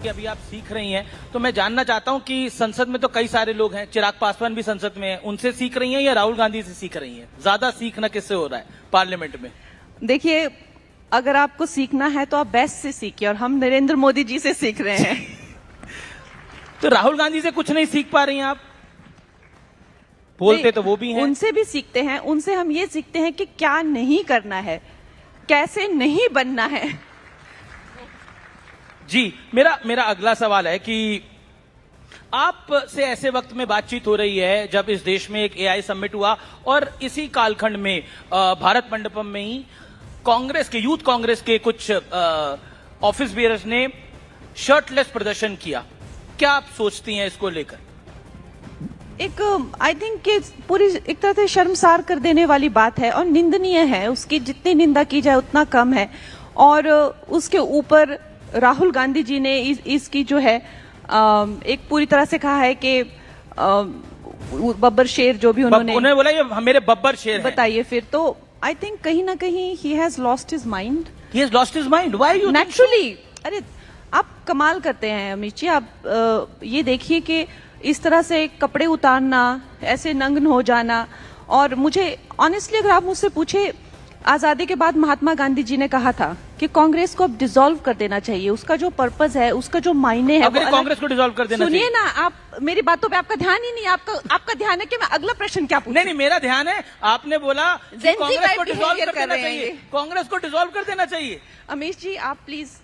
कि अभी आप सीख रही हैं, तो मैं जानना चाहता हूं कि संसद में तो कई सारे लोग हैं, चिराग पासवान भी संसद में हैं, उनसे सीख रही हैं या राहुल गांधी से सीख रही हैं? ज्यादा सीखना किससे हो रहा है पार्लियामेंट में? देखिए, अगर आपको सीखना है तो आप बेस्ट से सीखिए, और हम नरेंद्र मोदी जी से सीख रहे हैं। तो राहुल गांधी से कुछ नहीं सीख पा रही हैं आप? बोलते तो वो भी हैं। उनसे भी सीखते हैं, उनसे हम ये सीखते हैं कि क्या नहीं करना है, कैसे नहीं बनना है। जी, मेरा अगला सवाल है कि आप से ऐसे वक्त में बातचीत हो रही है जब इस देश में एक एआई समिट हुआ और इसी कालखंड में भारत मंडपम में ही कांग्रेस के, यूथ कांग्रेस के कुछ ऑफिस बेयर्स ने शर्टलेस प्रदर्शन किया। क्या आप सोचती हैं इसको लेकर? आई थिंक कि पूरी एक तरह से शर्मसार कर देने वाली बात है और निंदनीय है। उसकी जितनी निंदा की जाए उतना कम है। और उसके ऊपर राहुल गांधी जी ने इसकी जो है एक पूरी तरह से कहा है कि बब्बर शेर जो भी उन्होंने बोला ये मेरे बब्बर शेर हैं। बताइए फिर तो आई थिंक कहीं ना कहीं he has lost his mind. He has lost his mind? Why you naturally? अरे आप कमाल करते हैं अमित जी। आप ये देखिए कि इस तरह से कपड़े उतारना, ऐसे नंगन हो जाना। और मुझे ऑनेस्टली अगर आप मुझसे पूछे, आजादी के बाद महात्मा गांधी जी ने कहा था कि कांग्रेस को अब डिसॉल्व कर देना चाहिए। उसका जो पर्पस है, उसका जो मायने है, कांग्रेस को डिसॉल्व कर देना चाहिए। सुनिए ना, आप मेरी बातों पे आपका ध्यान ही नहीं। आपका ध्यान है कि मैं अगला प्रश्न क्या पूछूं? नहीं, मेरा ध्यान है, आपने बोला कि कांग्रेस को डिसॉल्व कर देना चाहिए। कांग्रेस को डिसॉल्व कर देना चाहिए। अमीश जी, आप प्लीज,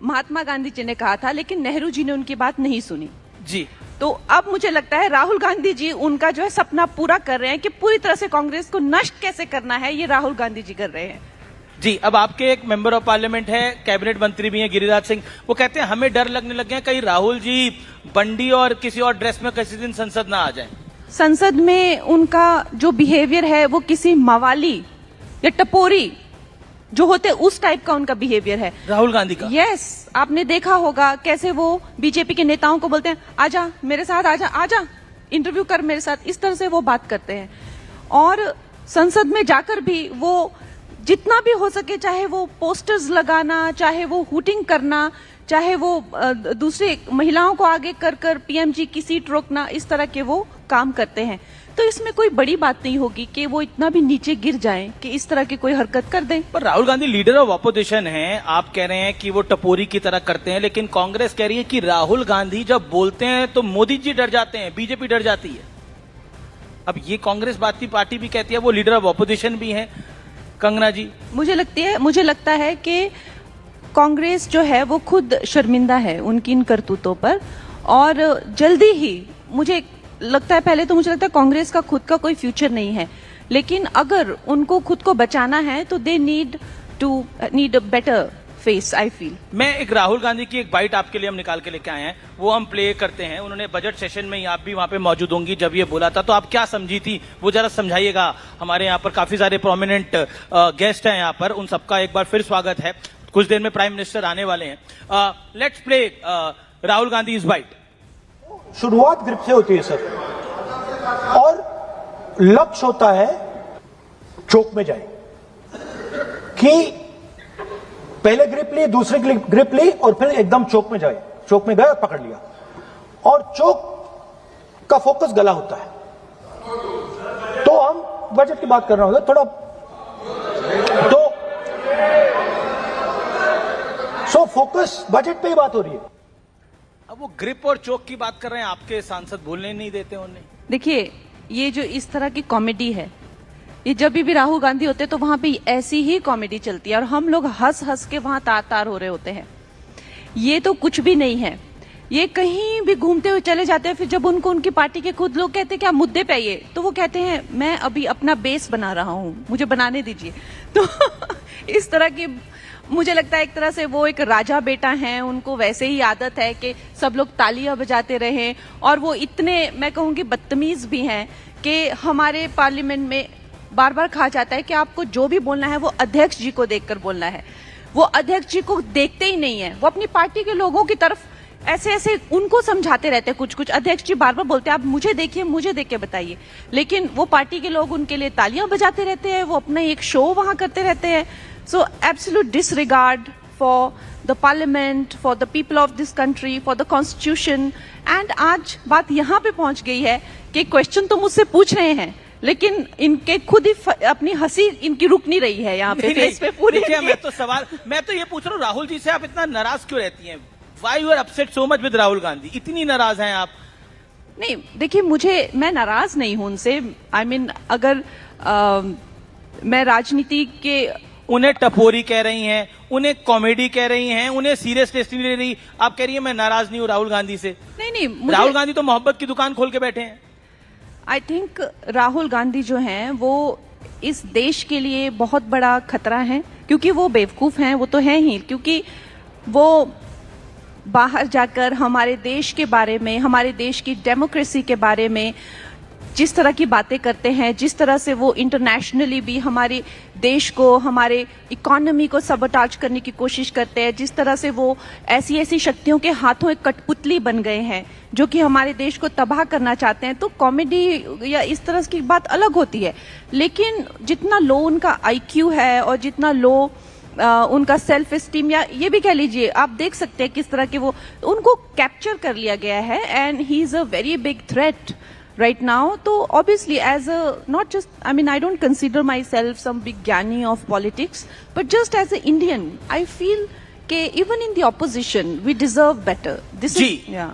महात्मा गांधी जी ने कहा था, लेकिन नेहरू जी ने उनकी बात नहीं सुनी जी। तो अब मुझे लगता है राहुल गांधी जी उनका जो है सपना पूरा कर रहे हैं कि पूरी तरह से कांग्रेस को नष्ट कैसे करना है, ये राहुल गांधी जी कर रहे हैं। जी, अब आपके एक मेंबर ऑफ पार्लियामेंट है, कैबिनेट मंत्री भी हैं, गिरिराज सिंह, वो कहते हैं हमें डर लगने लग गया कहीं राहुल जी बंडी और किसी और ड्रेस में किसी दिन संसद ना आ जाए। संसद में उनका जो बिहेवियर है वो किसी मवाली या टपोरी जो होते उस टाइप का उनका बिहेवियर है, राहुल गांधी का। यस, आपने देखा होगा कैसे वो बीजेपी के नेताओं को बोलते हैं आजा मेरे साथ, आजा इंटरव्यू कर मेरे साथ, इस तरह से वो बात करते हैं। और संसद में जाकर भी वो जितना भी हो सके, चाहे वो पोस्टर्स लगाना, चाहे वो हुटिंग करना, चाहे वो दूसरे महिलाओं को आगे कर पीएमजी की सीट रोकना, इस तरह के वो काम करते हैं। तो इसमें कोई बड़ी बात नहीं होगी कि वो इतना भी नीचे गिर जाएं कि इस तरह की कोई हरकत कर दें। पर Rahul Gandhi leader of opposition हैं, आप कह रहे हैं कि वो टपोरी की तरह करते हैं, लेकिन कांग्रेस कह रही है कि राहुल गांधी जब बोलते हैं तो मोदी जी डर जाते हैं, बीजेपी डर जाती है। अब ये कांग्रेस पार्टी भी कहती है वो लीडर ऑफ ऑपोजिशन भी है। कंगना जी, मुझे लगता है कि कांग्रेस जो है वो खुद शर्मिंदा है उनकी इन करतूतों पर, और जल्दी ही मुझे लगता है, पहले तो मुझे लगता है कांग्रेस का खुद का कोई फ्यूचर नहीं है, लेकिन अगर उनको खुद को बचाना है तो they need a better face, I feel. मैं एक राहुल गांधी की एक बाइट आपके लिए हम निकाल के लेके आए हैं, वो हम प्ले करते हैं। उन्होंने बजट सेशन में ही, आप भी वहां पे मौजूद होंगी जब ये बोला था, तो आप क्या समझी थी वो जरा समझाइएगा। हमारे यहाँ पर काफी सारे प्रोमिनेंट गेस्ट हैं यहाँ पर, उन सबका एक बार फिर स्वागत है। कुछ देर में प्राइम मिनिस्टर आने वाले हैं। Let's play Rahul Gandhi is bite. शुरुआत ग्रिप से होती है सर, और लक्ष्य होता है चोक में जाए, कि पहले ग्रिप ली, दूसरी ग्रिप ली, और फिर एकदम चोक में जाए। चोक में गया, पकड़ लिया, और चोक का फोकस गला होता है। तो हम बजट की बात कर रहे होंगे थोड़ा, तो सो फोकस बजट पे ही बात हो रही है। अब वो ग्रिप और चोक की बात कर रहे हैं, आपके सांसद बोलने नहीं देते उन्हें। देखिए, ये जो इस तरह की कॉमेडी है, ये जब भी राहुल गांधी होते तो वहां पे ऐसी ही कॉमेडी चलती है, और हम लोग हंस हंस के वहां तार हो रहे होते हैं। ये तो कुछ भी नहीं है, ये कहीं भी घूमते हुए चले जाते हैं। फिर जब उनको उनकी पार्टी के खुद लोग कहते हैं क्या मुद्दे पे आइए, तो वो कहते हैं मैं अभी अपना बेस बना रहा हूं, मुझे बनाने दीजिए। तो इस तरह की, मुझे लगता है एक तरह से वो एक राजा बेटा हैं, उनको वैसे ही आदत है कि सब लोग तालियां बजाते रहें। और वो इतने, मैं कहूंगी, बदतमीज भी हैं कि हमारे पार्लियामेंट में बार बार कहा जाता है कि आपको जो भी बोलना है वो अध्यक्ष जी को देखकर बोलना है। वो अध्यक्ष जी को देखते ही नहीं है, वो अपनी पार्टी के लोगों की तरफ ऐसे उनको समझाते रहते हैं कुछ। अध्यक्ष जी बार बार बोलते हैं आप मुझे देखिए, मुझे देख के बताइए, लेकिन वो पार्टी के लोग उनके लिए तालियां बजाते रहते हैं, वो अपना एक शो वहां करते रहते हैं। सो absolute disregard for the parliament, for the people of this country, for the constitution. And आज बात यहाँ पे पहुंच गई है कि क्वेश्चन तो मुझसे पूछ रहे हैं, लेकिन इनके खुद ही अपनी हंसी इनकी रुक नहीं रही है यहाँ पे फेस पे पूरी। देखिए, मैं तो ये पूछ रहा हूँ, राहुल जी से आप इतना नाराज क्यों रहती हैं? Why you are upset so much with Rahul Gandhi? इतनी नाराज हैं आप? नहीं, देखिए, मैं नाराज नहीं हूं उनसे। I mean, अगर मैं राजनीति के उन्हें टपोरी कह रही हैं, उन्हें कॉमेडी कह रही हैं, उन्हें सीरियस टेस्ट नहीं ले रही, आप कह रही हैं मैं नाराज नहीं हूं राहुल गांधी से। नहीं, राहुल गांधी तो मोहब्बत की दुकान खोल के बैठे हैं। आई थिंक राहुल गांधी जो हैं वो इस देश के लिए बहुत बड़ा खतरा है, क्योंकि वो बेवकूफ हैं, वो तो हैं ही, क्योंकि वो बाहर जाकर हमारे देश के बारे में, हमारे देश की डेमोक्रेसी के बारे में जिस तरह की बातें करते हैं, जिस तरह से वो इंटरनेशनली भी हमारे देश को, हमारे इकोनॉमी को सबोटाज करने की कोशिश करते हैं, जिस तरह से वो ऐसी ऐसी शक्तियों के हाथों एक कठपुतली बन गए हैं जो कि हमारे देश को तबाह करना चाहते हैं, तो कॉमेडी या इस तरह की बात अलग होती है। लेकिन जितना लो उनका आईक्यू है और जितना लो उनका सेल्फ एस्टीम, या ये भी कह लीजिए, आप देख सकते हैं किस तरह के वो, उनको कैप्चर कर लिया गया है and he is a very big threat right now. तो obviously as a, not just, I mean, I don't consider myself some big ज्ञानी of politics, but just as an Indian, I feel कि even in the opposition we deserve better. This जी, is, yeah.